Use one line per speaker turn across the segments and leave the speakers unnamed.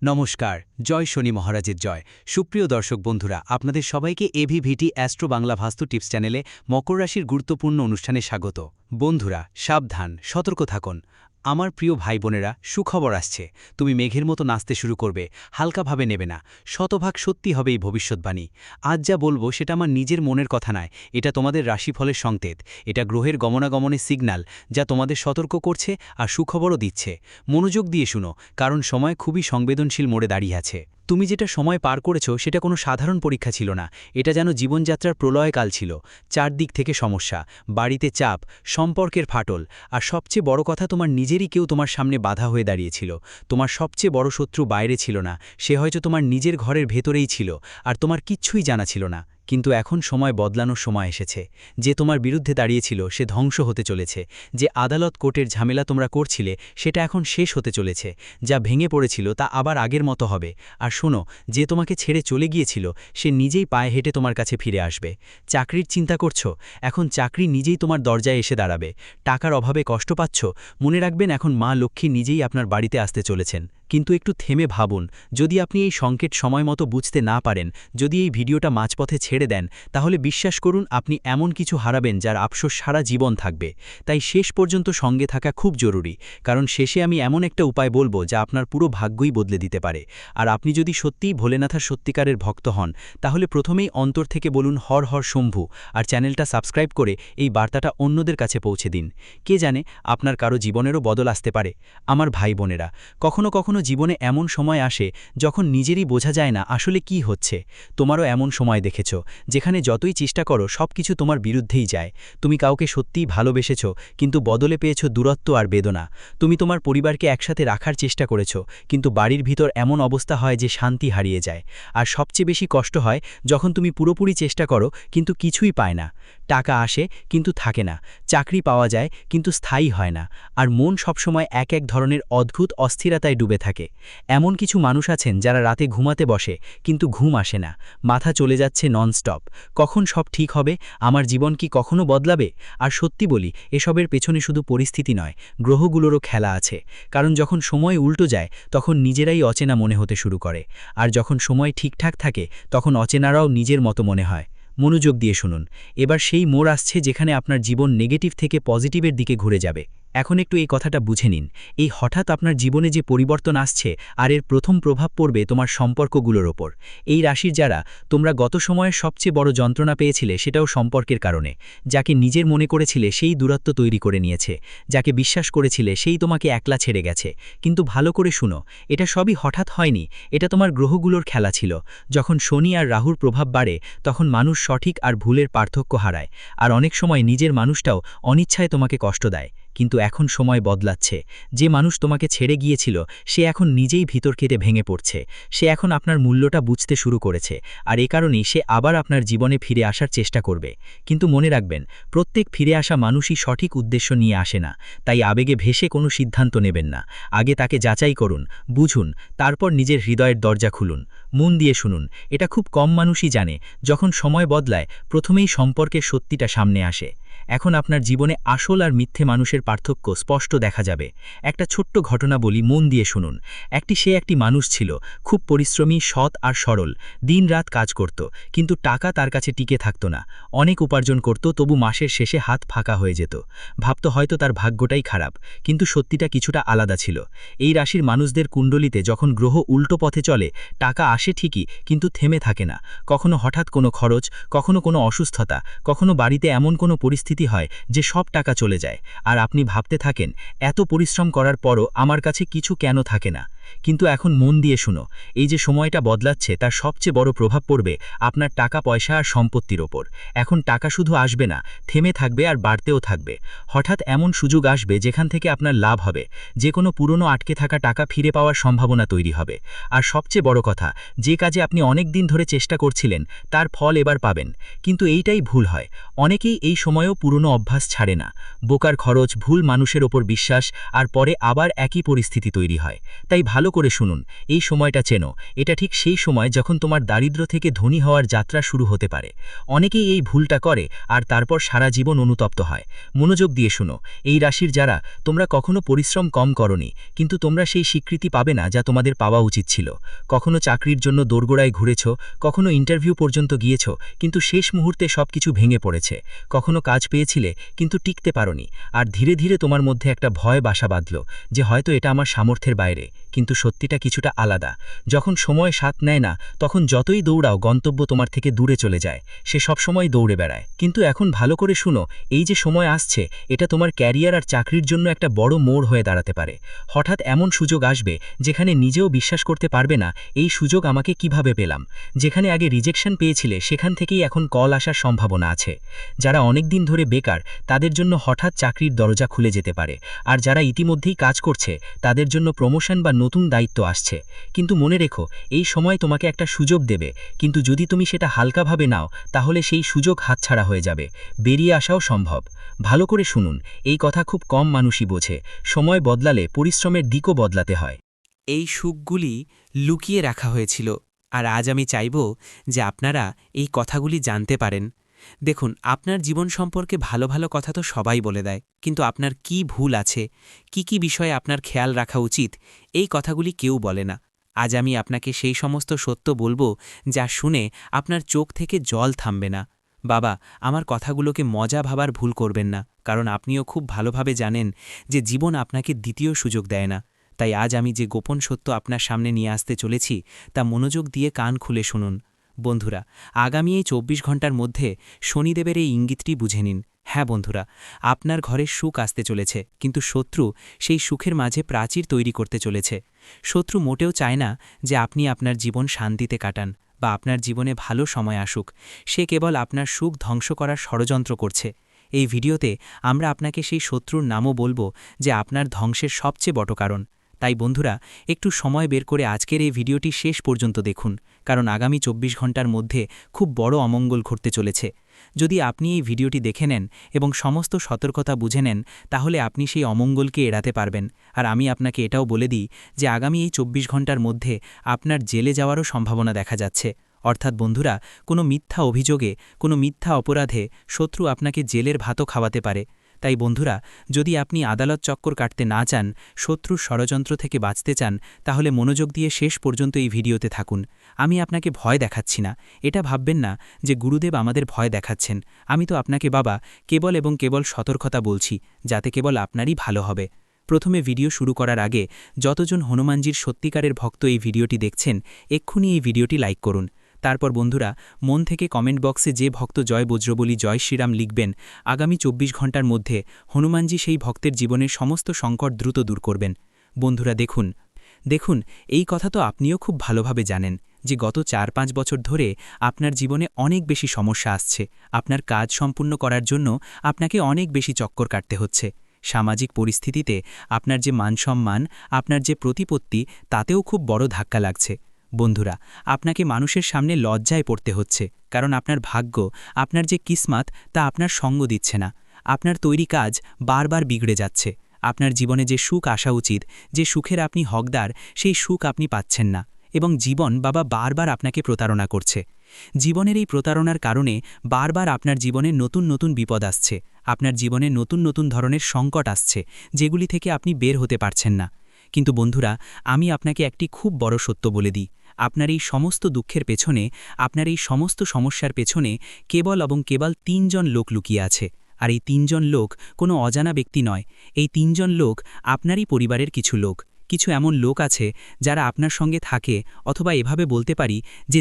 নমস্কার, জয় শনি মহারাজের জয়। সুপ্রিয় দর্শক বন্ধুরা, আপনাদের সবাইকে এভিভিটি অ্যাস্ট্রো বাংলা ভাস্তু টিপস চ্যানেলে মকর রাশির গুরুত্বপূর্ণ অনুষ্ঠানে স্বাগত। বন্ধুরা, সাবধান, সতর্ক থাকুন। আমার প্রিয় ভাই বোনেরা, সুখবর আসছে। তুমি মেঘের মতো নাচতে শুরু করবে, হালকাভাবে নেবে না। শতভাগ সত্যি হবে এই ভবিষ্যৎবাণী। আজ যা বলবো সেটা আমার নিজের মনের কথা নয়, এটা তোমাদের রাশিফলের সংকেত। এটা গ্রহের গমনাগমনের সিগন্যাল, যা তোমাদের সতর্ক করছে আর সুখবরও দিচ্ছে। মনোযোগ দিয়ে শুনো, কারণ সময় খুবই সংবেদনশীল মোড়ে দাঁড়িয়ে আছে। তুমি যেটা সময় পার করেছো সেটা কোনো সাধারণ পরীক্ষা ছিল না, এটা যেন জীবনযাত্রার প্রলয়কাল ছিল। চারদিক থেকে সমস্যা, বাড়িতে চাপ, সম্পর্কের ফাটল, আর সবচেয়ে বড় কথা, তোমার নিজেরই কেউ তোমার সামনে বাধা হয়ে দাঁড়িয়েছিল। তোমার সবচেয়ে বড় শত্রু বাইরে ছিল না, সে হয়তো তোমার নিজের ঘরের ভেতরেই ছিল, আর তোমার কিচ্ছুই জানা ছিল না। কিন্তু এখন সময় বদলানোর সময় এসেছে। যে তোমার বিরুদ্ধে দাঁড়িয়েছিল সে ধ্বংস হতে চলেছে। যে আদালত কোর্টের ঝামেলা তোমরা করছিলে সেটা এখন শেষ হতে চলেছে। যা ভেঙে পড়েছিল তা আবার আগের মতো হবে। আর শোনো, যে তোমাকে ছেড়ে চলে গিয়েছিল সে নিজেই পায়ে হেঁটে তোমার কাছে ফিরে আসবে। চাকরির চিন্তা করছো, এখন চাকরি নিজেই তোমার দরজায় এসে দাঁড়াবে। টাকার অভাবে কষ্ট পাচ্ছ, মনে রাখবেন এখন মা লক্ষ্মী নিজেই আপনার বাড়িতে আসতে চলেছেন। কিন্তু একটু থেমে ভাবুন, যদি আপনি এই সংকেত সময় মতো বুঝতে না পারেন, যদি এই ভিডিওটা মাঝপথে ছেড়ে দেন, তাহলে বিশ্বাস করুন আপনি এমন কিছু হারাবেন যার আফসোস সারা জীবন থাকবে। তাই শেষ পর্যন্ত সঙ্গে থাকা খুব জরুরি, কারণ শেষে আমি এমন একটা উপায় বলবো যা আপনার পুরো ভাগ্যই বদলে দিতে পারে। আর আপনি যদি সত্যিই ভোলেনাথের সত্যিকারের ভক্ত হন, তাহলে প্রথমেই অন্তর থেকে বলুন হর হর শম্ভু, আর চ্যানেলটা সাবস্ক্রাইব করে এই বার্তাটা অন্যদের কাছে পৌঁছে দিন। কে জানে, আপনার কারো জীবনেরও বদল আসতে পারে। আমার ভাই বোনেরা, কখনো কখনো জীবনে এমন সময় আসে যখন নিজেরই বোঝা যায় না আসলে কি হচ্ছে। তোমারও এমন সময় দেখেছ যেখানে যতই চেষ্টা করো সবকিছু তোমার বিরুদ্ধেই যায়। তুমি কাউকে সত্যিই ভালোবেসেছ, কিন্তু বদলে পেয়েছ দূরত্ব আর বেদনা। তুমি তোমার পরিবারকে একসাথে রাখার চেষ্টা করেছ, কিন্তু বাড়ির ভিতর এমন অবস্থা হয় যে শান্তি হারিয়ে যায়। আর সবচেয়ে বেশি কষ্ট হয় যখন তুমি পুরোপুরি চেষ্টা করো কিন্তু কিছুই পায় না। টাকা আসে কিন্তু থাকে না, চাকরি পাওয়া যায় কিন্তু স্থায়ী হয় না, আর মন সবসময় এক এক ধরনের অদ্ভুত অস্থিরতায় ডুবে থাকে। এমন কিছু মানুষ আছেন যারা রাতে ঘুমাতে বসে কিন্তু ঘুম আসে না, মাথা চলে যাচ্ছে ননস্টপ। কখন সব ঠিক হবে, আমার জীবন কি কখনো বদলাবে? আর সত্যি বলি, এসবের পেছনে শুধু পরিস্থিতি নয়, গ্রহগুলোরও খেলা আছে। কারণ যখন সময় উল্টো যায় তখন নিজেরাই অচেনা মনে হতে শুরু করে, আর যখন সময় ঠিকঠাক থাকে তখন অচেনারাও নিজের মতো মনে হয়। মনোযোগ দিয়ে শুনুন, এবার সেই মোড় আসছে যেখানে আপনার জীবন নেগেটিভ থেকে পজিটিভের দিকে ঘুরে যাবে। এখন একটু এই কথাটা বুঝে নিন, এই হঠাৎ আপনার জীবনে যে পরিবর্তন আসছে, আর এর প্রথম প্রভাব পড়বে তোমার সম্পর্কগুলোর ওপর। এই রাশির যারা তোমরা গত সময়ে সবচেয়ে বড় যন্ত্রণা পেয়েছিলে সেটাও সম্পর্কের কারণে। যাকে নিজের মনে করেছিলে সেই দূরত্ব তৈরি করে নিয়েছে, যাকে বিশ্বাস করেছিলে সেই তোমাকে একলা ছেড়ে গেছে। কিন্তু ভালো করে শুনো, এটা সবই হঠাৎ হয়নি, এটা তোমার গ্রহগুলোর খেলা ছিল। যখন শনি আর রাহুর প্রভাব বাড়ে তখন মানুষ সঠিক আর ভুলের পার্থক্য হারায়, আর অনেক সময় নিজের মানুষটাও অনিচ্ছায় তোমাকে কষ্ট দেয়। কিন্তু এখন সময় বদলাচ্ছে। যে মানুষ তোমাকে ছেড়ে গিয়েছিল সে এখন নিজেই ভিতর কেটে ভেঙে পড়ছে। সে এখন আপনার মূল্যটা বুঝতে শুরু করেছে, আর এ কারণেই সে আবার আপনার জীবনে ফিরে আসার চেষ্টা করবে। কিন্তু মনে রাখবেন, প্রত্যেক ফিরে আসা মানুষই সঠিক উদ্দেশ্য নিয়ে আসে না। তাই আবেগে ভেসে কোনো সিদ্ধান্ত নেবেন না। আগে তাকে যাচাই করুন, বুঝুন, তারপর নিজের হৃদয়ের দরজা খুলুন। মন দিয়ে শুনুন, এটা খুব কম মানুষই জানে, যখন সময় বদলায় প্রথমেই সম্পর্কের সত্যিটা সামনে আসে। এখন আপনার জীবনে আসল আর মিথ্যে মানুষের পার্থক্য স্পষ্ট দেখা যাবে। একটা ছোট্ট ঘটনা বলি, মন দিয়ে শুনুন। একটি মানুষ ছিল, খুব পরিশ্রমী, সৎ আর সরল। দিনরাত কাজ করত, কিন্তু টাকা তার কাছে টিকে থাকত না। অনেক উপার্জন করত, তবু মাসের শেষে হাত ফাঁকা হয়ে যেত। ভাবত হয়তো তার ভাগ্যটাই খারাপ, কিন্তু সত্যিটা কিছুটা আলাদা ছিল। এই রাশির মানুষদের কুণ্ডলিতে যখন গ্রহ উল্টো পথে চলে, টাকা আসে ঠিকই কিন্তু থেমে থাকে না। কখনো হঠাৎ কোনো খরচ, কখনো কোনো অসুস্থতা, কখনো বাড়িতে এমন কোনো পরিস্থিতি হয় যে সব টাকা চলে যায়। আর আপনি ভাবতে থাকেন, এত পরিশ্রম করার পরও আমার কাছে কিছু কেন থাকে না? কিন্তু এখন মন দিয়ে শুনো, এই যে সময়টা বদলাচ্ছে তার সবচেয়ে বড় প্রভাব পড়বে আপনার টাকা পয়সা আর সম্পত্তির ওপর। এখন টাকা শুধু আসবে না, থেমে থাকবে আর বাড়তেও থাকবে। হঠাৎ এমন সুযোগ আসবে যেখান থেকে আপনার লাভ হবে, যে কোনো পুরনো আটকে থাকা টাকা ফিরে পাওয়ার সম্ভাবনা তৈরি হবে। আর সবচেয়ে বড় কথা, যে কাজে আপনি অনেক দিন ধরে চেষ্টা করছিলেন তার ফল এবার পাবেন। কিন্তু এইটাই ভুল হয়, অনেকেই এই সময়েও পুরনো অভ্যাস ছাড়ে না। বোকার খরচ, ভুল মানুষের ওপর বিশ্বাস, আর পরে আবার একই পরিস্থিতি তৈরি হয়। তাই ভালো
ভালো করে শুনুন, এই সময়টা চেনো। এটা ঠিক সেই সময় যখন তোমার দারিদ্র্য থেকে ধনী হওয়ার যাত্রা শুরু হতে পারে। অনেকেই এই ভুলটা করে আর তারপর সারা জীবন অনুতপ্ত হয়। মনোযোগ দিয়ে শুনো, এই রাশির যারা, তোমরা কখনো পরিশ্রম কম করনি, কিন্তু তোমরা সেই স্বীকৃতি পাবে না যা তোমাদের পাওয়া উচিত ছিল। কখনো চাকরির জন্য দোরগোড়ায় ঘুরেছ, কখনো ইন্টারভিউ পর্যন্ত গিয়েছ, কিন্তু শেষ মুহূর্তে সবকিছু ভেঙে পড়েছে। কখনো কাজ পেয়েছিলে কিন্তু টিকতে পারোনি, আর ধীরে ধীরে তোমার মধ্যে একটা ভয় বাসা বাঁধল যে হয়তো এটা আমার সামর্থ্যের বাইরে। কিন্তু সত্যিটা কিছুটা আলাদা। যখন সময় সাথ নেয় না, তখন যতই দৌড়াও গন্তব্য তোমার থেকে দূরে চলে যায়। সে সবসময় দৌড়ে বেড়ায়। কিন্তু এখন ভালো করে শুনো, এই যে সময় আসছে, এটা তোমার ক্যারিয়ার আর চাকরির জন্য একটা বড় মোড় হয়ে দাঁড়াতে পারে। হঠাৎ এমন সুযোগ আসবে যেখানে নিজেও বিশ্বাস করতে পারবে না এই সুযোগ আমাকে কিভাবে পেলাম। যেখানে আগে রিজেকশন পেয়েছিলে সেখান থেকেই এখন কল আসার সম্ভাবনা আছে। যারা অনেক দিন ধরে বেকার, তাদের জন্য হঠাৎ চাকরির দরজা খুলে যেতে পারে। আর যারা ইতিমধ্যেই কাজ করছে, তাদের জন্য প্রমোশন বা নতুন দায়িত্ব আসছে। কিন্তু মনে রেখো, এই সময় তোমাকে একটা সুযোগ দেবে, কিন্তু যদি তুমি সেটা হালকাভাবে নাও, তাহলে সেই সুযোগ হাতছাড়া হয়ে যাবে। বেরিয়ে আসাও সম্ভব। ভালো করে শুনুন, এই কথা খুব কম মানুষই বোঝে। সময় বদলালে পরিশ্রমের দিকও বদলাতে হয়।
এই সুখগুলি লুকিয়ে রাখা হয়েছিল, আর আজ আমি চাইব যে আপনারা এই কথাগুলি জানতে পারেন। দেখুন, আপনার জীবন সম্পর্কে ভালো ভালো কথা তো সবাই বলে দেয়, কিন্তু আপনার কি ভুল আছে, কি বিষয়ে আপনার খেয়াল রাখা উচিত, এই কথাগুলি কেউ বলে না। আজ আমি আপনাকে সেই সমস্ত সত্য বলবো যা শুনে আপনার চোখ থেকে জল থামবে না। বাবা, আমার কথাগুলোকে মজা ভাবার ভুল করবেন না, কারণ আপনিও খুব ভালোভাবে জানেন যে জীবন আপনাকে দ্বিতীয় সুযোগ দেয় না। তাই আজ আমি যে গোপন সত্য আপনার সামনে নিয়ে আসতে চলেছি, তা মনোযোগ দিয়ে কান খুলে শুনুন। বন্ধুরা, আগামী এই ২৪ ঘণ্টার মধ্যে শনিদেবের এই ইঙ্গিতটি বুঝে নিন। হ্যাঁ বন্ধুরা, আপনার ঘরে সুখ আসতে চলেছে, কিন্তু শত্রু সেই সুখের মাঝে প্রাচীর তৈরি করতে চলেছে। শত্রু মোটেও চায় না যে আপনি আপনার জীবন শান্তিতে কাটান বা আপনার জীবনে ভালো সময় আসুক। সে কেবল আপনার সুখ ধ্বংস করার ষড়যন্ত্র করছে। এই ভিডিওতে আমরা আপনাকে সেই শত্রুর নামও বলবো যে আপনার ধ্বংসের সবচেয়ে বড় কারণ। তাই বন্ধুরা, একটু সময় বের করে আজকের এই ভিডিওটি শেষ পর্যন্ত দেখুন, কারণ আগামী ২৪ ঘণ্টার মধ্যে খুব বড় অমঙ্গল ঘটতে চলেছে। যদি আপনি এই ভিডিওটি দেখে নেন এবং সমস্ত সতর্কতা বুঝে নেন, তাহলে আপনি সেই অমঙ্গলকে এড়াতে পারবেন। আর আমি আপনাকে এটাও বলে দিই যে আগামী এই ২৪ ঘণ্টার মধ্যে আপনার জেলে যাওয়ারও সম্ভাবনা দেখা যাচ্ছে। অর্থাৎ বন্ধুরা, কোনো মিথ্যা অভিযোগে, কোনো মিথ্যা অপরাধে শত্রু আপনাকে জেলের ভাতও খাওয়াতে পারে। তাই বন্ধুরা, যদি আপনি আদালত চক্কর কাটতে না চান, শত্রুর ষড়যন্ত্র থেকে বাঁচতে চান, তাহলে মনোযোগ দিয়ে শেষ পর্যন্ত এই ভিডিওতে থাকুন। আমি আপনাকে ভয় দেখাচ্ছি না, এটা ভাববেন না যে গুরুদেব আমাদের ভয় দেখাচ্ছেন। আমি তো আপনাকে বাবা কেবল এবং কেবল সতর্কতা বলছি, যাতে কেবল আপনারই ভালো হবে। প্রথমে ভিডিও শুরু করার আগে যতজন হনুমানজির সত্যিকারের ভক্ত এই ভিডিওটি দেখছেন, এক্ষুনি এই ভিডিওটি লাইক করুন। তারপর বন্ধুরা, মন থেকে কমেন্ট বক্সে যে ভক্ত জয় বজ্রবলী জয় শ্রীরাম লিখবেন, আগামী ২৪ ঘণ্টার মধ্যে হনুমানজি সেই ভক্তের জীবনের সমস্ত সংকট দ্রুত দূর করবেন। বন্ধুরা দেখুন, এই কথা তো আপনিও খুব ভালোভাবে জানেন যে গত ৪-৫ বছর ধরে আপনার জীবনে অনেক বেশি সমস্যা আসছে। আপনার কাজ সম্পূর্ণ করার জন্য আপনাকে অনেক বেশি চক্কর কাটতে হচ্ছে। সামাজিক পরিস্থিতিতে আপনার যে মানসম্মান, আপনার যে প্রতিপত্তি, তাতেও খুব বড় ধাক্কা লাগছে। বন্ধুরা, আপনাকে মানুষের সামনে লজ্জায় পড়তে হচ্ছে, কারণ আপনার ভাগ্য, আপনার যে কিসমত, তা আপনার সঙ্গ দিচ্ছে না। আপনার তৈরি কাজ বারবার বিগড়ে যাচ্ছে। আপনার জীবনে যে সুখ আসা উচিত, যে সুখের আপনি হকদার, সেই সুখ আপনি পাচ্ছেন না, এবং জীবন বাবা বারবার আপনাকে প্রতারণা করছে। জীবনের এই প্রতারণার কারণে বারবার আপনার জীবনে নতুন নতুন বিপদ আসছে। আপনার জীবনে নতুন নতুন ধরনের সংকট আসছে, যেগুলি থেকে আপনি বের হতে পারছেন না। কিন্তু বন্ধুরা, আমি আপনাকে একটি খুব বড় সত্য বলে দিই, আপনার এই সমস্ত দুঃখের পেছনে, আপনার এই সমস্ত সমস্যার পেছনে কেবল এবং কেবল ৩ জন লোক লুকিয়ে আছে। আর এই ৩ জন লোক কোনো অজানা ব্যক্তি নয়। এই ৩ জন লোক আপনারই পরিবারের কিছু লোক। কিছু এমন লোক আছে যারা আপনার সঙ্গে থাকে, অথবা এভাবে বলতে পারি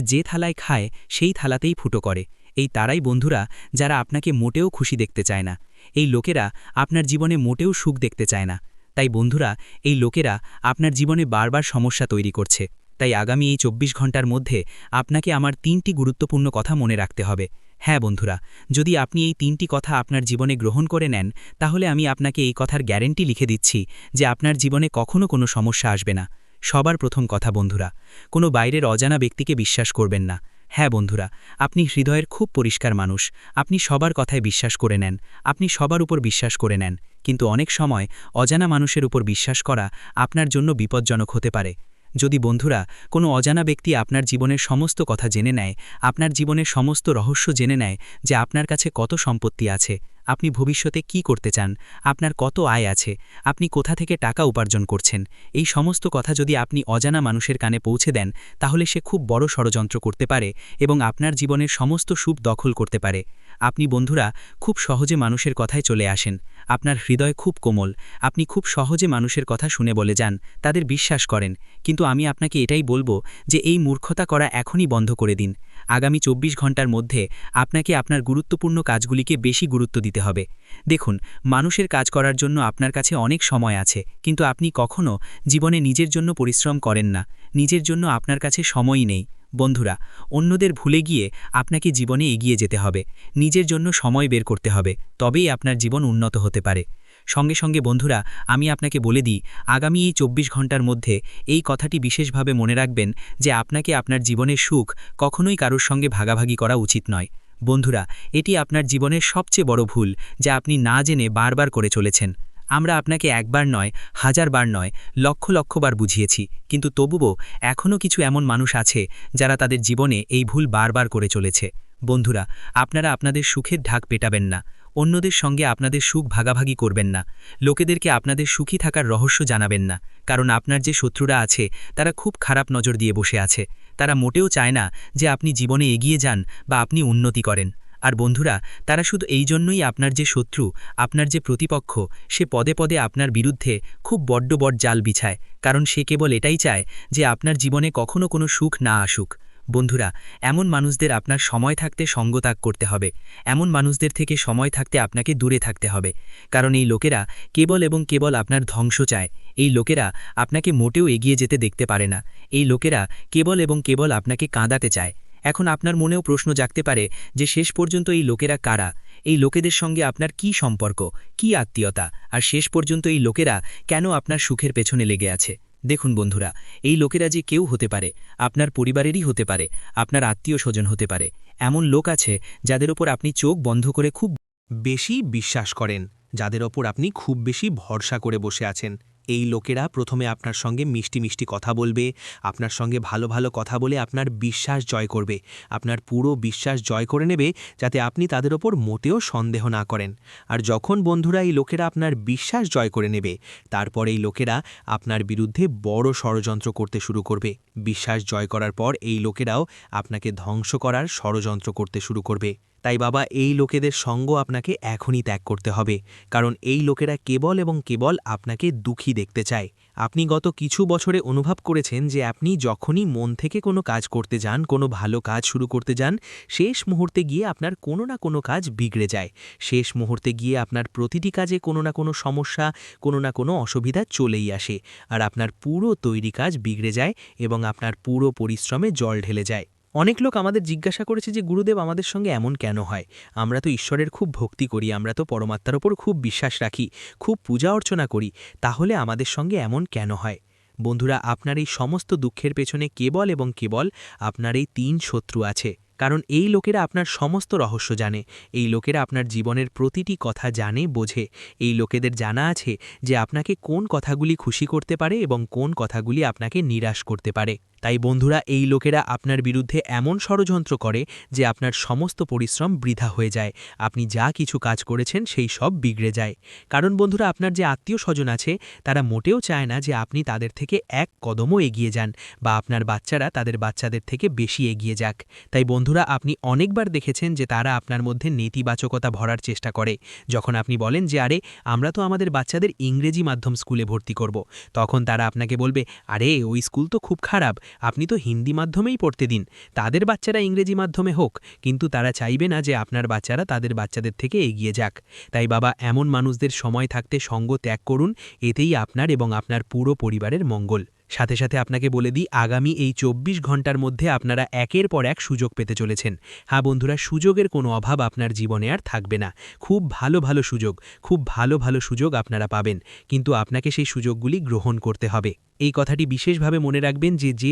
যে থালায় খায় সেই থালাতেই ফুটো করে। এই তারাই বন্ধুরা, যারা আপনাকে মোটেও খুশি দেখতে চায় না। এই লোকেরা আপনার জীবনে মোটেও সুখ দেখতে চায় না। তাই বন্ধুরা, এই লোকেরা আপনার জীবনে বারবার সমস্যা তৈরি করছে। তাই আগামী এই ২৪ ঘণ্টার মধ্যে আপনাকে আমার ৩টি গুরুত্বপূর্ণ কথা মনে রাখতে হবে। হ্যাঁ বন্ধুরা, যদি আপনি এই ৩টি কথা আপনার জীবনে গ্রহণ করে নেন, তাহলে আমি আপনাকে এই কথার গ্যারেন্টি লিখে দিচ্ছি যে আপনার জীবনে কখনো কোনো সমস্যা আসবে না। সবার প্রথম কথা বন্ধুরা, কোনো বাইরের অজানা ব্যক্তিকে বিশ্বাস করবেন না। হ্যাঁ বন্ধুরা, আপনি হৃদয়ের খুব পরিষ্কার মানুষ। আপনি সবার কথায় বিশ্বাস করে নেন, আপনি সবার উপর বিশ্বাস করে নেন, কিন্তু অনেক সময় অজানা মানুষের উপর বিশ্বাস করা আপনার জন্য বিপজ্জনক হতে পারে। যদি বন্ধুরা কোনো অজানা ব্যক্তি আপনার জীবনের সমস্ত কথা জেনে নেয়, আপনার জীবনের সমস্ত রহস্য জেনে নেয়, যে আপনার কাছে কত সম্পত্তি আছে, আপনি ভবিষ্যতে কি করতে চান, আপনার কত আয় আছে, আপনি কোথা থেকে টাকা উপার্জন করছেন, এই সমস্ত কথা যদি আপনি অজানা মানুষের কানে পৌঁছে দেন, তাহলে সে খুব বড় ষড়যন্ত্র করতে পারে এবং আপনার জীবনের সমস্ত সুখ দখল করতে পারে। আপনি বন্ধুরা খুব সহজে মানুষের কথায় চলে আসেন, আপনার হৃদয় খুব কোমল, আপনি খুব সহজে মানুষের কথা শুনে বলে যান, তাদের বিশ্বাস করেন। কিন্তু আমি আপনাকে এটাই বলবো যে এই মূর্খতা করা এখনই বন্ধ করে দিন। আগামী 24 ঘন্টার মধ্যে আপনাকে আপনার গুরুত্বপূর্ণ কাজগুলিকে বেশি গুরুত্ব দিতে হবে। দেখুন, মানুষের কাজ করার জন্য আপনার কাছে অনেক সময় আছে, কিন্তু আপনি কখনো জীবনে নিজের জন্য পরিশ্রম করেন না, নিজের জন্য আপনার কাছে সময়ই নেই। বন্ধুরা, অন্যদের ভুলে গিয়ে আপনাকে জীবনে এগিয়ে যেতে হবে, নিজের জন্য সময় বের করতে হবে, তবেই আপনার জীবন উন্নত হতে পারে। সঙ্গে সঙ্গে বন্ধুরা, আমি আপনাকে বলে দিই, আগামী এই 24 ঘন্টার মধ্যে এই কথাটি বিশেষভাবে মনে রাখবেন যে আপনাকে আপনার জীবনের সুখ কখনোই কারোর সঙ্গে ভাগাভাগি করা উচিত নয়। বন্ধুরা, এটি আপনার জীবনের সবচেয়ে বড় ভুল যা আপনি না জেনে বারবার করে চলেছেন। আমরা আপনাকে একবার নয়, হাজারবার নয়, লক্ষ লক্ষবার বুঝিয়েছি, কিন্তু তবুও এখনও কিছু এমন মানুষ আছে যারা তাদের জীবনে এই ভুল বারবার করে চলেছে। বন্ধুরা, আপনারা আপনাদের সুখের ঢাক পেটাবেন না, অন্যদের সঙ্গে আপনাদের সুখ ভাগাভাগি করবেন না, লোকেদেরকে আপনাদের সুখী থাকার রহস্য জানাবেন না, কারণ আপনার যে শত্রুরা আছে তারা খুব খারাপ নজর দিয়ে বসে আছে। তারা মোটেও চায় না যে আপনি জীবনে এগিয়ে যান বা আপনি উন্নতি করেন। আর বন্ধুরা, তারা শুধু এই জন্যই আপনার যে শত্রু, আপনার যে প্রতিপক্ষ, সে পদে পদে আপনার বিরুদ্ধে খুব বড্ড জাল বিছায়, কারণ সে কেবল এটাই চায় যে আপনার জীবনে কখনো কোনো সুখ না আসুক। বন্ধুরা, এমন মানুষদের আপনার সময় থাকতে সঙ্গত্যাগ করতে হবে, এমন মানুষদের থেকে সময় থাকতে আপনাকে দূরে থাকতে হবে, কারণ এই লোকেরা কেবল এবং কেবল আপনার ধ্বংস চায়। এই লোকেরা আপনাকে মোটেও এগিয়ে যেতে দেখতে পারে না। এই লোকেরা কেবল এবং কেবল আপনাকে কাঁদাতে চায়। এখন আপনার মনেও প্রশ্ন জাগতে পারে যে শেষ পর্যন্ত এই লোকেরা কারা, এই লোকেদের সঙ্গে আপনার কি সম্পর্ক, কি আত্মীয়তা, আর শেষ পর্যন্ত এই লোকেরা কেন আপনার সুখের পেছনে লেগে আছে। দেখুন বন্ধুরা, এই লোকেরা যে কেউ হতে পারে, আপনার পরিবারেরই হতে পারে, আপনার আত্মীয় স্বজন হতে পারে। এমন লোক আছে যাদের ওপর আপনি চোখ বন্ধ করে খুব
বেশি বিশ্বাস করেন, যাদের ওপর আপনি খুব বেশি ভরসা করে বসে আছেন। এই লোকেরা প্রথমে আপনার সঙ্গে মিষ্টি মিষ্টি কথা বলবে, আপনার সঙ্গে ভালো ভালো কথা বলে আপনার বিশ্বাস জয় করবে, আপনার পুরো বিশ্বাস জয় করে নেবে, যাতে আপনি তাদের ওপর মোটেও সন্দেহ না করেন। আর যখন বন্ধুরা এই লোকেরা আপনার বিশ্বাস জয় করে নেবে, তারপর এই লোকেরা আপনার বিরুদ্ধে বড় ষড়যন্ত্র করতে শুরু করবে। বিশ্বাস জয় করার পর এই লোকেরাও আপনাকে ধ্বংস করার ষড়যন্ত্র করতে শুরু করবে। তাই বাবা, এই লোকেদের সঙ্গ আপনাকে এখনই ত্যাগ করতে হবে, কারণ এই লোকেরা কেবল এবং কেবল আপনাকে দুঃখী দেখতে চায়। আপনি গত কিছু বছরে অনুভব করেছেন যে আপনি যখনই মন থেকে কোনো কাজ করতে যান, কোনো ভালো কাজ শুরু করতে যান, শেষ মুহূর্তে গিয়ে আপনার কোনো না কোনো কাজ বিগড়ে যায়। শেষ মুহূর্তে গিয়ে আপনার প্রতিটি কাজে কোনো না কোনো সমস্যা, কোনো না কোনো অসুবিধা চলেই আসে, আর আপনার পুরো তৈরি কাজ বিগড়ে যায় এবং আপনার পুরো পরিশ্রমে জল ঢেলে যায়। অনেক লোক আমাদের জিজ্ঞাসা করেছে যে গুরুদেব, আমাদের সঙ্গে এমন কেন হয়? আমরা তো ঈশ্বরের খুব ভক্তি করি, আমরা তো পরমাত্মার ওপর খুব বিশ্বাস রাখি, খুব পূজা অর্চনা করি, তাহলে আমাদের সঙ্গে এমন কেন হয়? বন্ধুরা, আপনার এই সমস্ত দুঃখের পেছনে কেবল এবং কেবল আপনার এই 3 শত্রু আছে, কারণ এই লোকেরা আপনার সমস্ত রহস্য জানে, এই লোকেরা আপনার জীবনের প্রতিটি কথা জানে, বোঝে। এই লোকেদের জানা আছে যে আপনাকে কোন কথাগুলি খুশি করতে পারে এবং কোন কথাগুলি আপনাকে নিরাশ করতে পারে। তাই বন্ধুরা, এই লোকেরা আপনার বিরুদ্ধে এমন ষড়যন্ত্র করে যে আপনার সমস্ত পরিশ্রম বৃথা হয়ে যায়, আপনি যা কিছু কাজ করেছেন সেই সব বিগড়ে যায়। কারণ বন্ধুরা, আপনার যে আত্মীয় স্বজন আছে তারা মোটেও চায় না যে আপনি তাদের থেকে এক কদমও এগিয়ে যান, বা আপনার বাচ্চারা তাদের বাচ্চাদের থেকে বেশি এগিয়ে যাক। তাই বন্ধুরা, আপনি অনেকবার দেখেছেন যে তারা আপনার মধ্যে নেতিবাচকতা ভরার চেষ্টা করে। যখন আপনি বলেন যে আরে, আমরা তো আমাদের বাচ্চাদের ইংরেজি মাধ্যম স্কুলে ভর্তি করব, তখন তারা আপনাকে বলবে, আরে ওই স্কুল তো খুব খারাপ, আপনি তো হিন্দি মাধ্যমেই পড়তে দিন, তাদের বাচ্চারা ইংরেজি মাধ্যমে হোক। কিন্তু তারা চাইবে না যে আপনার বাচ্চারা তাদের বাচ্চাদের থেকে এগিয়ে যাক। তাই বাবা, এমন মানুষদের সময় থাকতে সঙ্গ ত্যাগ করুন, এতেই আপনার এবং আপনার পুরো পরিবারের মঙ্গল। সাথে সাথে আপনাকে বলে দিই, আগামী এই 24 ঘন্টার মধ্যে আপনারা একের পর এক সুযোগ পেতে চলেছেন। হ্যাঁ বন্ধুরা, সুযোগের কোনো অভাব আপনার জীবনে আর থাকবে না। খুব ভালো ভালো সুযোগ, খুব ভালো ভালো সুযোগ আপনারা পাবেন, কিন্তু আপনাকে সেই সুযোগগুলি গ্রহণ করতে হবে।
এই কথাটি বিশেষভাবে মনে রাখবেন যে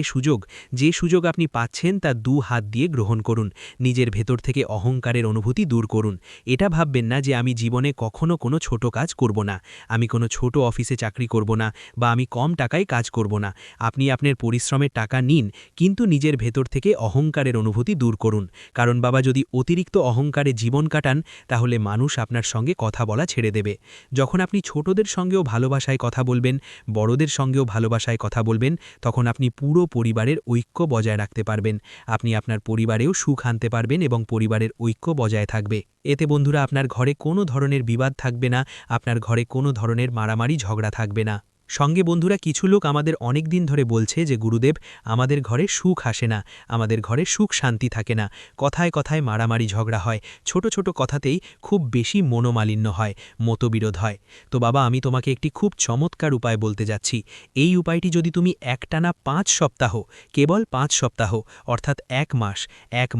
সুযোগ আপনি পাচ্ছেন তা 2 হাত দিয়ে গ্রহণ করুন। নিজের ভেতর থেকে অহংকারের অনুভূতি দূর করুন। এটা ভাববেন না যে আমি জীবনে কখনো কোনো ছোট কাজ করব না, আমি কোনো ছোট অফিসে চাকরি করব না, বা আমি কম টাকায় কাজ করব না। আপনি আপনার পরিশ্রমের টাকা নিন, কিন্তু নিজের ভেতর থেকে অহংকারের অনুভূতি দূর করুন। কারণ বাবা, যদি অতিরিক্ত অহংকারে জীবন কাটান তাহলে মানুষ আপনার সঙ্গে কথা বলা ছেড়ে দেবে। যখন আপনি ছোটদের সঙ্গেও ভালোবাসায় কথা বলবেন, বড়দের সঙ্গেও ভালোবাসায় কথা বলবেন, তখন আপনি পুরো পরিবারের ঐক্য বজায় রাখতে পারবেন। আপনি আপনার পরিবারেও সুখ আনতে পারবেন এবং পরিবারের ঐক্য বজায় থাকবে। এতে বন্ধুরা আপনার ঘরে কোনো ধরনের বিবাদ থাকবে না, আপনার ঘরে কোনো ধরনের মারামারি ঝগড়া থাকবে না। সঙ্গে বন্ধুরা, কিছু লোক আমাদের অনেক দিন ধরে বলছে যে গুরুদেব, আমাদের ঘরে সুখ আসে না, আমাদের ঘরে সুখ শান্তি থাকে না, কথায় কথায় মারামারি ঝগড়া হয়, ছোট ছোট কথাতেই খুব বেশি মনোমালিন্য হয়, মতবিরোধ হয়। তো বাবা, আমি তোমাকে একটি খুব চমৎকার উপায় বলতে যাচ্ছি। এই উপায়টি যদি তুমি একটানা 5 সপ্তাহ, কেবল 5 সপ্তাহ অর্থাৎ 1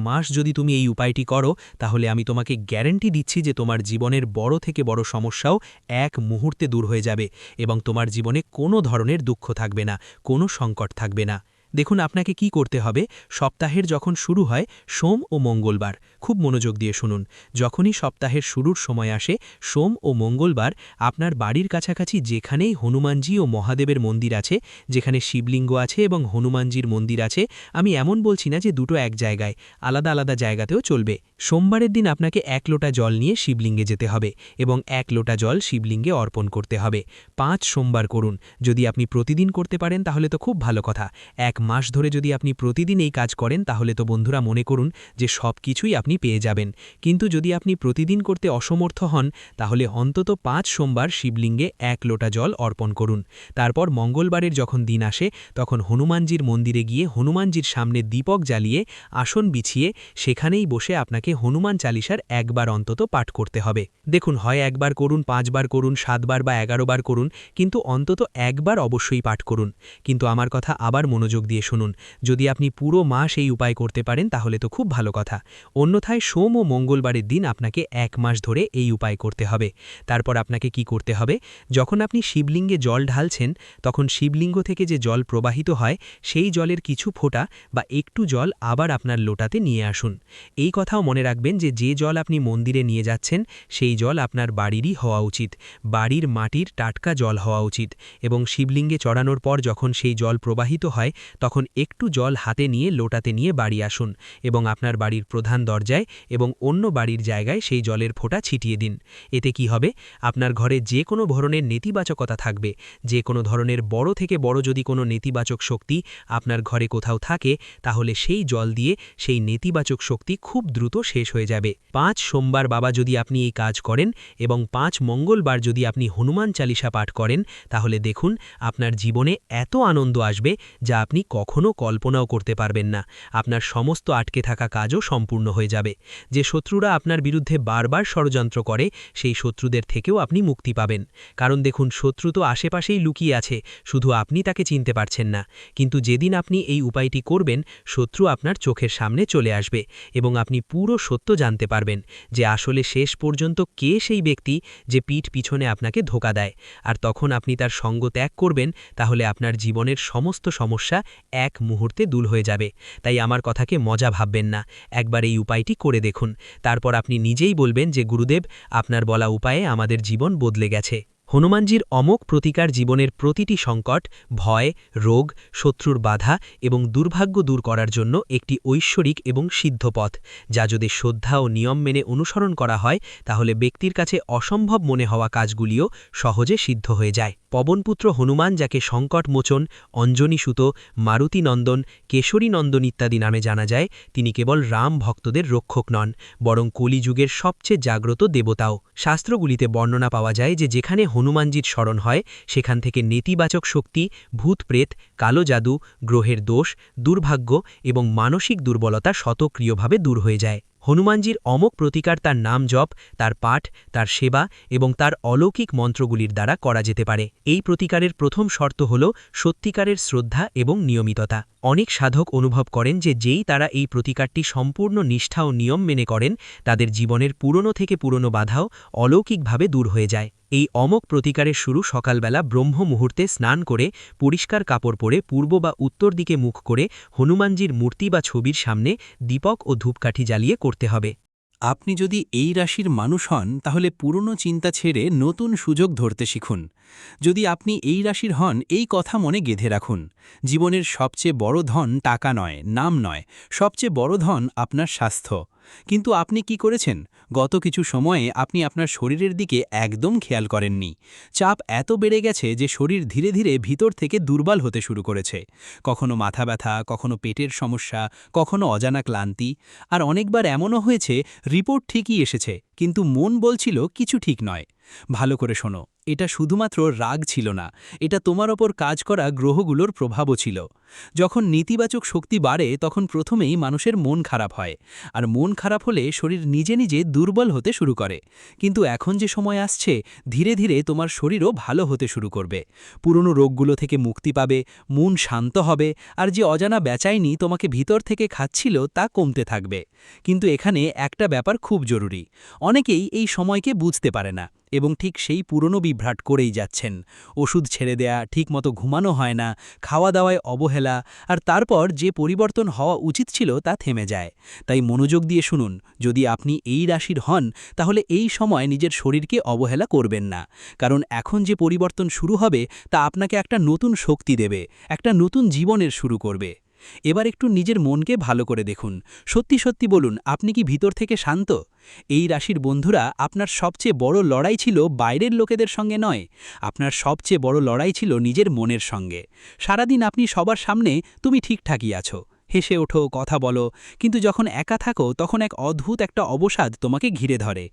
মাস যদি তুমি এই উপায়টি করো, তাহলে আমি তোমাকে গ্যারান্টি দিচ্ছি যে তোমার জীবনের বড় থেকে বড় সমস্যাও এক মুহূর্তে দূর হয়ে যাবে এবং তোমার জীবনে কোনো ধরনের দুঃখ থাকবে না, কোনো সংকট থাকবে না। দেখুন, আপনাকে কি করতে হবে, সপ্তাহের যখন শুরু হয় সোম ও মঙ্গলবার, খুব মনোযোগ দিয়ে শুনুন, যখনই সপ্তাহের শুরুর সময় আসে সোম ও মঙ্গলবার, আপনার বাড়ির কাছাকাছি যেখানেই হনুমানজি ও মহাদেবের মন্দির আছে, যেখানে শিবলিঙ্গ আছে এবং হনুমানজির মন্দির আছে, আমি এমন বলছি না যে দুটো এক জায়গায়, আলাদা আলাদা জায়গাতেও চলবে। সোমবারের দিন আপনাকে 1 লোটা জল নিয়ে শিবলিঙ্গে যেতে হবে এবং 1 লোটা জল শিবলিঙ্গে অর্পণ করতে হবে। 5 সোমবার করুন। যদি আপনি প্রতিদিন করতে পারেন তাহলে তো খুব ভালো কথা। 1 মাস ধরে যদি আপনি প্রতিদিন এই কাজ করেন তাহলে তো বন্ধুরা মনে করুন যে সব কিছুই আপনি পেয়ে যাবেন। কিন্তু যদি আপনি প্রতিদিন করতে অসমর্থ হন তাহলে অন্তত 5 সোমবার শিবলিঙ্গে 1 লোটা জল অর্পণ করুন। তারপর মঙ্গলবারের যখন দিন আসে তখন হনুমানজির মন্দিরে গিয়ে হনুমানজির সামনে দীপক জ্বালিয়ে আসন বিছিয়ে সেখানেই বসে আপনাকে হনুমান চালিসার 1 বার অন্তত পাঠ করতে হবে। দেখুন, হয় 1 বার করুন, 5 বার করুন, 7 বার বা 11 বার করুন, কিন্তু অন্তত 1 বার অবশ্যই পাঠ করুন। কিন্তু আমার কথা আবার মনোযোগ দিয়ে শুনুন, যদি আপনি পুরো মাস এই উপায় করতে পারেন তাহলে তো খুব ভালো কথা। অন্যথায় সোম ও মঙ্গলবারের দিন আপনাকে 1 মাস ধরে এই উপায় করতে হবে। তারপর আপনাকে কি করতে হবে, যখন আপনি শিবলিঙ্গে জল ঢালছেন তখন শিবলিঙ্গ থেকে যে জল প্রবাহিত হয় সেই জলের কিছু ফোঁটা বা একটু জল আবার আপনার লোটাতে নিয়ে আসুন। এই কথাও মনে রাখবেন যে যে জল আপনি মন্দিরে নিয়ে যাচ্ছেন সেই জল আপনার বাড়িরই হওয়া উচিত, বাড়ির মাটির টাটকা জল হওয়া উচিত। এবং শিবলিঙ্গে চড়ানোর পর যখন সেই জল প্রবাহিত হয় তখন একটু জল হাতে নিয়ে লোটাতে নিয়ে বাড়ি আসুন এবং আপনার বাড়ির প্রধান দরজায় এবং অন্য বাড়ির জায়গায় সেই জলের ফোঁটা ছিটিয়ে দিন। এতে কি হবে, আপনার ঘরে যে কোনো ধরনের নেতিবাচকতা থাকবে, যে কোনো ধরনের বড় থেকে বড় যদি কোনো নেতিবাচক শক্তি আপনার ঘরে কোথাও থাকে তাহলে সেই জল দিয়ে সেই নেতিবাচক শক্তি খুব দ্রুত শেষ হয়ে যাবে। 5 সোমবার বাবা যদি আপনি এই কাজ করেন এবং 5 মঙ্গলবার যদি আপনি হনুমান চালিসা পাঠ করেন তাহলে দেখুন আপনার জীবনে এত আনন্দ আসবে যা আপনি কখনো কল্পনাও করতে পারবেন না। আপনার সমস্ত আটকে থাকা কাজও সম্পূর্ণ হয়ে যাবে। যে শত্রুরা আপনার বিরুদ্ধে বারবার ষড়যন্ত্র করে সেই শত্রুদের থেকেও আপনি মুক্তি পাবেন। কারণ দেখুন, শত্রু তো আশেপাশেই লুকিয়ে আছে, শুধু আপনি তাকে চিনতে পারছেন না। কিন্তু যেদিন আপনি এই উপায়টি করবেন শত্রু আপনার চোখের সামনে চলে আসবে এবং আপনি পুরো সত্য জানতে পারবেন যে আসলে শেষ পর্যন্ত কে সেই ব্যক্তি যে পিঠ পিছনে আপনাকে ধোঁকা দেয়। আর তখন আপনি তার সঙ্গ ত্যাগ করবেন, তাহলে আপনার জীবনের সমস্ত সমস্যা 1 মুহূর্তে দূর হয়ে যাবে। তাই আমার কথাকে মজা ভাববেন না, একবার এই উপায়টি করে দেখুন। তারপর আপনি নিজেই বলবেন যে গুরুদেব, আপনার বলা উপায়ে আমাদের জীবন বদলে গেছে। হনুমানজির অমোঘ প্রতিকার জীবনের প্রতিটি সংকট, ভয়, রোগ, শত্রুর বাধা এবং দুর্ভাগ্য দূর করার জন্য একটি ঐশ্বরিক এবং সিদ্ধ পথ, যা যদি শ্রদ্ধা ও নিয়ম মেনে অনুসরণ করা হয় তাহলে ব্যক্তির কাছে অসম্ভব মনে হওয়া কাজগুলিও সহজে সিদ্ধ হয়ে যায়। পবনপুত্র হনুমান, যাকে সংকটমোচন, অঞ্জনীসুত, মারুতিনন্দন, কেশরীনন্দন ইত্যাদি নামে জানা যায়, তিনি কেবল রাম ভক্তদের রক্ষক নন, বরং কলিযুগের সবচেয়ে জাগ্রত দেবতাও। শাস্ত্রগুলিতে বর্ণনা পাওয়া যায় যে যেখানে হনুমানজির স্মরণ হয় সেখান থেকে নেতিবাচক শক্তি, ভূতপ্রেত, কালো জাদু, গ্রহের দোষ, দুর্ভাগ্য এবং মানসিক দুর্বলতা স্বতঃক্রিয়ভাবে দূর হয়ে যায়। হনুমানজির অমোঘ প্রতিকার তার নাম জপ, তার পাঠ, তার সেবা এবং তার অলৌকিক মন্ত্রগুলির দ্বারা করা যেতে পারে। এই প্রতিকারের প্রথম শর্ত হল সত্যিকারের শ্রদ্ধা এবং নিয়মিততা। অনেক সাধক অনুভব করেন যে যেই তারা এই প্রতিকারটি সম্পূর্ণ নিষ্ঠা ও নিয়ম মেনে করেন তাদের জীবনের পুরনো থেকে পুরনো বাধাও অলৌকিকভাবে দূর হয়ে যায়। এই অমোঘ প্রতিকারের শুরু সকালবেলা ব্রহ্ম মুহূর্তে স্নান করে পরিষ্কার কাপড় পরে পূর্ব বা উত্তর দিকে মুখ করে হনুমানজির মূর্তি বা ছবির সামনে দীপক ও ধূপকাঠি জ্বালিয়ে করতে হবে।
আপনি যদি এই রাশির মানুষ হন তাহলে পুরনো চিন্তা ছেড়ে নতুন সুযোগ ধরতে শিখুন। যদি আপনি এই রাশির হন এই কথা মনে গেঁথে রাখুন, জীবনের সবচেয়ে বড় ধন টাকা নয়, নাম নয়, সবচেয়ে বড় ধন আপনার স্বাস্থ্য। কিন্তু আপনি কি করেছেন? গত কিছু সময়ে আপনি আপনার শরীরের দিকে একদম খেয়াল করেননি। চাপ এত বেড়ে গেছে যে শরীর ধীরে ধীরে ভিতর থেকে দুর্বল হতে শুরু করেছে। কখনো মাথা ব্যথা, কখনো পেটের সমস্যা, কখনো অজানা ক্লান্তি। আর অনেকবার এমনও হয়েছে রিপোর্ট ঠিকই এসেছে কিন্তু মন বলছিল কিছু ঠিক নয়। ভালো করে শোনো, এটা শুধুমাত্র রাগ ছিল না, এটা তোমার ওপর কাজ করা গ্রহগুলোর প্রভাবও ছিল। যখন নেতিবাচক শক্তি বাড়ে তখন প্রথমেই মানুষের মন খারাপ হয়, আর মন খারাপ হলে শরীর নিজে নিজে দুর্বল হতে শুরু করে। কিন্তু এখন যে সময় আসছে, ধীরে ধীরে তোমার শরীরও ভালো হতে শুরু করবে। পুরনো রোগগুলো থেকে মুক্তি পাবে, মন শান্ত হবে, আর যে অজানা বেচাইনি তোমাকে ভিতর থেকে খাচ্ছিল তা কমতে থাকবে। কিন্তু এখানে একটা ব্যাপার খুব জরুরি। অনেকেই এই সময়কে বুঝতে পারে না এবং ঠিক সেই পুরনো বিভ্রাট করেই যাচ্ছেন। ওষুধ ছেড়ে দেয়া, ঠিকমতো ঘুমানো হয় না, খাওয়া দাওয়ায় অবহেলা, আর তারপর যে পরিবর্তন হওয়া উচিত ছিল তা থেমে যায়। তাই মনোযোগ দিয়ে শুনুন, যদি আপনি এই রাশির হন তাহলে এই সময় নিজের শরীরকে অবহেলা করবেন না। কারণ এখন যে পরিবর্তন শুরু হবে তা আপনাকে একটা নতুন শক্তি দেবে, একটা নতুন জীবনের শুরু করবে। এবার একটু নিজের মনকে ভালো করে দেখুন। সত্যি সত্যি বলুন, আপনি কি ভিতর থেকে শান্ত? এই রাশির বন্ধুরা, আপনার সবচেয়ে বড় লড়াই ছিল বাইরের লোকেদের সঙ্গে নয়, আপনার সবচেয়ে বড় লড়াই ছিল নিজের মনের সঙ্গে। সারাদিন আপনি সবার সামনে তুমি ঠিকঠাকই আছো, হেসে ওঠো, কথা বলো, কিন্তু যখন একা থাকো তখন এক অদ্ভুত একটা অবসাদ তোমাকে ঘিরে ধরে।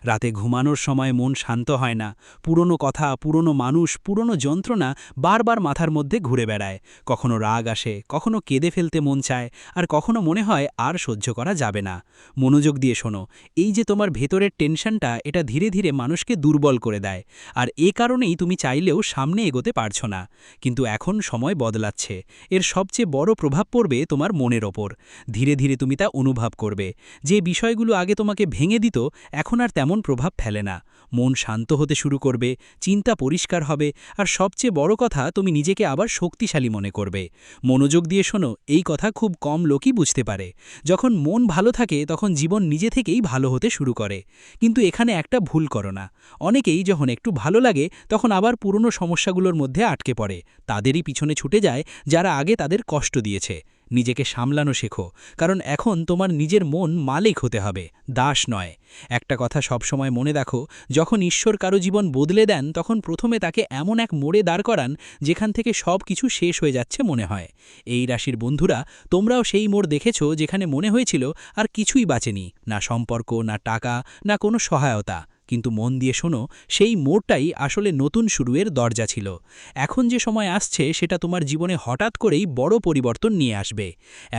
রাতে ঘুমানোর সময় মন শান্ত হয় না, পুরনো কথা, পুরনো মানুষ, পুরনো যন্ত্রণা বারবার মাথার মধ্যে ঘুরে বেড়ায়। কখনো রাগ আসে, কখনো কেঁদে ফেলতে মন চায়, আর কখনো মনে হয় আর সহ্য করা যাবে না। মনোযোগ দিয়ে শোনো, এই যে তোমার ভেতরের টেনশনটা, এটা ধীরে ধীরে মানুষকে দুর্বল করে দেয়, আর এ কারণেই তুমি চাইলেও সামনে এগোতে পারছো না। কিন্তু এখন সময় বদলাচ্ছে, এর সবচেয়ে বড় প্রভাব পড়বে তোমার মনের ওপর। ধীরে ধীরে তুমি তা অনুভব করবে। যে বিষয়গুলো আগে তোমাকে ভেঙে দিত এখন আর তেমন প্রভাব ফেলে না। মন শান্ত হতে শুরু করবে, চিন্তা পরিষ্কার হবে, আর সবচেয়ে বড় কথা, তুমি নিজেকে আবার শক্তিশালী মনে করবে। মনোযোগ দিয়ে শোনো, এই কথা খুব কম লোকই বুঝতে পারে। যখন মন ভালো থাকে তখন জীবন নিজে থেকেই ভালো হতে শুরু করে। কিন্তু এখানে একটা ভুল করো না। অনেকেই যখন একটু ভালো লাগে তখন আবার পুরনো সমস্যাগুলোর মধ্যে আটকে পড়ে। তাদেরই পিছনে ছুটে যায় যারা আগে তাদের কষ্ট দিয়েছে। নিজেকে সামলানো শেখো, কারণ এখন তোমার নিজের মন মালিক হতে হবে, দাস নয়। একটা কথা সবসময় মনে রাখো, যখন ঈশ্বর কারো জীবন বদলে দেন তখন প্রথমে তাকে এমন এক মোড়ে দাঁড় করান যেখান থেকে সব কিছু শেষ হয়ে যাচ্ছে মনে হয়। এই রাশির বন্ধুরা, তোমরাও সেই মোড় দেখেছো যেখানে মনে হয়েছিল আর কিছুই বাঁচেনি, না সম্পর্ক, না টাকা, না কোনো সহায়তা। কিন্তু মন দিয়ে শোনো, সেই মোড়টাই আসলে নতুন শুরুয়ের দরজা ছিল। এখন যে সময় আসছে সেটা তোমার জীবনে হঠাৎ করেই বড় পরিবর্তন নিয়ে আসবে।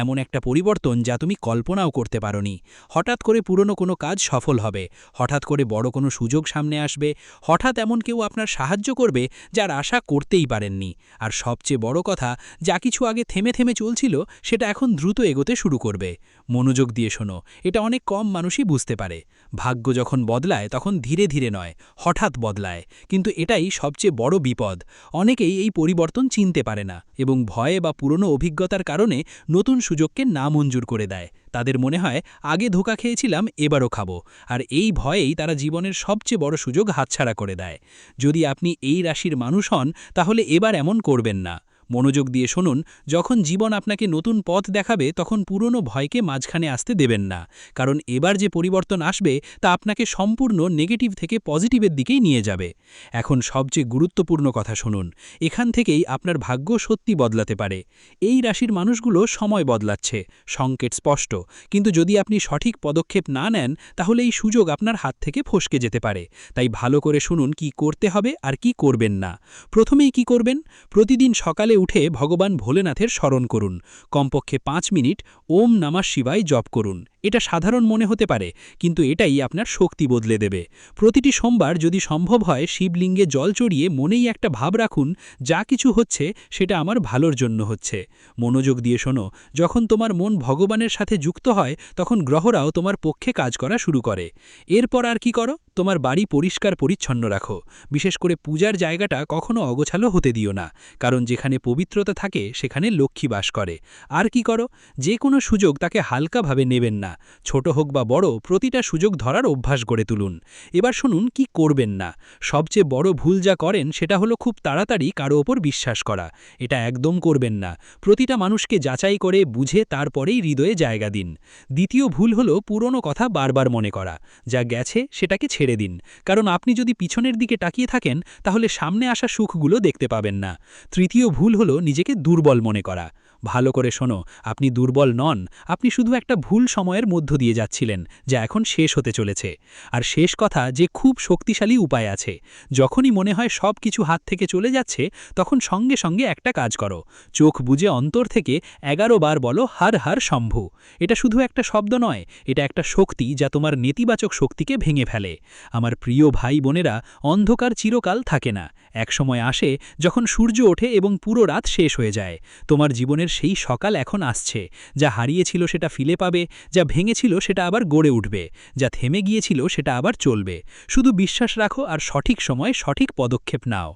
এমন একটা পরিবর্তন যা তুমি কল্পনাও করতে পারোনি। হঠাৎ করে পুরনো কোনো কাজ সফল হবে, হঠাৎ করে বড় কোনো সুযোগ সামনে আসবে, হঠাৎ এমন কেউ আপনার সাহায্য করবে যার আশা করতেই পারেননি। আর সবচেয়ে বড় কথা, যা কিছু আগে থেমে থেমে চলছিল সেটা এখন দ্রুত এগোতে শুরু করবে। মনোযোগ দিয়ে শোনো, এটা অনেক কম মানুষই বুঝতে পারে। ভাগ্য যখন বদলায় তখন ধীরে ধীরে নয়, হঠাৎ বদলায়। কিন্তু এটাই সবচেয়ে বড় বিপদ। অনেকেই এই পরিবর্তন চিনতে পারে না এবং ভয়ে বা পুরনো অভিজ্ঞতার কারণে নতুন সুযোগকে নামঞ্জুর করে দেয়। তাদের মনে হয় আগে ধোঁকা খেয়েছিলাম, এবারও খাবো, আর এই ভয়েই তারা জীবনের সবচেয়ে বড় সুযোগ হাতছাড়া করে দেয়। যদি আপনি এই রাশির মানুষ হন তাহলে এবার এমন করবেন না। মনোযোগ দিয়ে শুনুন, যখন জীবন আপনাকে নতুন পথ দেখাবে তখন পুরনো ভয়কে মাঝখানে আসতে দেবেন না। কারণ এবার যে পরিবর্তন আসবে তা আপনাকে সম্পূর্ণ নেগেটিভ থেকে পজিটিভের দিকেই নিয়ে যাবে। এখন সবচেয়ে গুরুত্বপূর্ণ কথা শুনুন, এখান থেকেই আপনার ভাগ্য সত্যি বদলাতে পারে। এই রাশির মানুষগুলো সময় বদলাচ্ছে, সংকেত স্পষ্ট, কিন্তু যদি আপনি সঠিক পদক্ষেপ না নেন তাহলে এই সুযোগ আপনার হাত থেকে ফসকে যেতে পারে। তাই ভালো করে শুনুন কি করতে হবে আর কি করবেন না। প্রথমেই কি করবেন? প্রতিদিন সকালে উঠে ভগবান ভোলেনাথের স্মরণ করুন। কমপক্ষে 5 মিনিট ওম নমঃ শিবায় জপ করুন।
এটা সাধারণ মনে হতে পারে, কিন্তু এটাই আপনার শক্তি বদলে দেবে। প্রতিটি সোমবার যদি সম্ভব হয় শিবলিঙ্গে জল চড়িয়ে মনেই একটা ভাব রাখুন, যা কিছু হচ্ছে সেটা আমার ভালোর জন্য হচ্ছে। মনোযোগ দিয়ে শোনো, যখন তোমার মন ভগবানের সাথে যুক্ত হয় তখন গ্রহরাও তোমার পক্ষে কাজ করা শুরু করে। এরপর আর কি করো, তোমার বাড়ি পরিষ্কার পরিচ্ছন্ন রাখো। বিশেষ করে পূজার জায়গাটা কখনো অগোছালো হতে দিও না, কারণ যেখানে পবিত্রতা থাকে সেখানে লক্ষ্মী বাস করে। আর কি করো, যে কোনো সুযোগ তাকে হালকাভাবে নেবেন না। ছোট হোক বা বড়, প্রতিটা সুযোগ ধরার অভ্যাস গড়ে তুলুন। এবার শুনুন কি করবেন না। সবচেয়ে বড় ভুল যা করেন সেটা হলো খুব তাড়াতাড়ি কারো ওপর বিশ্বাস করা। এটা একদম করবেন না। প্রতিটা মানুষকে যাচাই করে বুঝে তারপরেই হৃদয়ে জায়গা দিন। দ্বিতীয় ভুল হলো পুরনো কথা বারবার মনে করা। যা গেছে সেটাকে ছেড়ে দিন, কারণ আপনি যদি পিছনের দিকে তাকিয়ে থাকেন তাহলে সামনে আসা সুখগুলো দেখতে পাবেন না। তৃতীয় ভুল হলো নিজেকে দুর্বল মনে করা। ভালো করে শোনো, আপনি দুর্বল নন, আপনি শুধু একটা ভুল সময়ের মধ্য দিয়ে যাচ্ছিলেন, যা এখন শেষ হতে চলেছে। আর শেষ কথা, যে খুব শক্তিশালী উপায় আছে। যখনই মনে হয় সব কিছু হাত থেকে চলে যাচ্ছে, তখন সঙ্গে সঙ্গে একটা কাজ করো। চোখ বুজে অন্তর থেকে 11 বার বলো হর হর শম্ভু। এটা শুধু একটা শব্দ নয়, এটা একটা শক্তি যা তোমার নেতিবাচক শক্তিকে ভেঙে ফেলে। আমার প্রিয় ভাই বোনেরা, অন্ধকার চিরকাল থাকে না। এক সময় আসে যখন সূর্য ওঠে এবং পুরো রাত শেষ হয়ে যায়। তোমার জীবনের সেই সকাল এখন আসছে। যা হারিয়েছিল সেটা ফিরে পাবে, যা ভেঙেছিল সেটা আবার গড়ে উঠবে, যা থেমে গিয়েছিল সেটা আবার চলবে। শুধু বিশ্বাস রাখো আর সঠিক সময়ে সঠিক পদক্ষেপ নাও।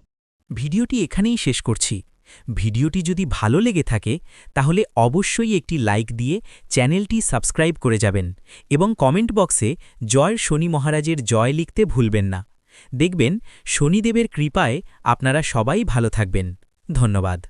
ভিডিওটি এখানেই শেষ করছি। ভিডিওটি যদি ভালো লেগে থাকে তাহলে অবশ্যই একটি লাইক দিয়ে চ্যানেলটি সাবস্ক্রাইব করে যাবেন এবং কমেন্ট বক্সে জয় শনি মহারাজের জয় লিখতে ভুলবেন না। দেখবেন শনিদেবের কৃপায় আপনারা সবাই ভালো থাকবেন। ধন্যবাদ।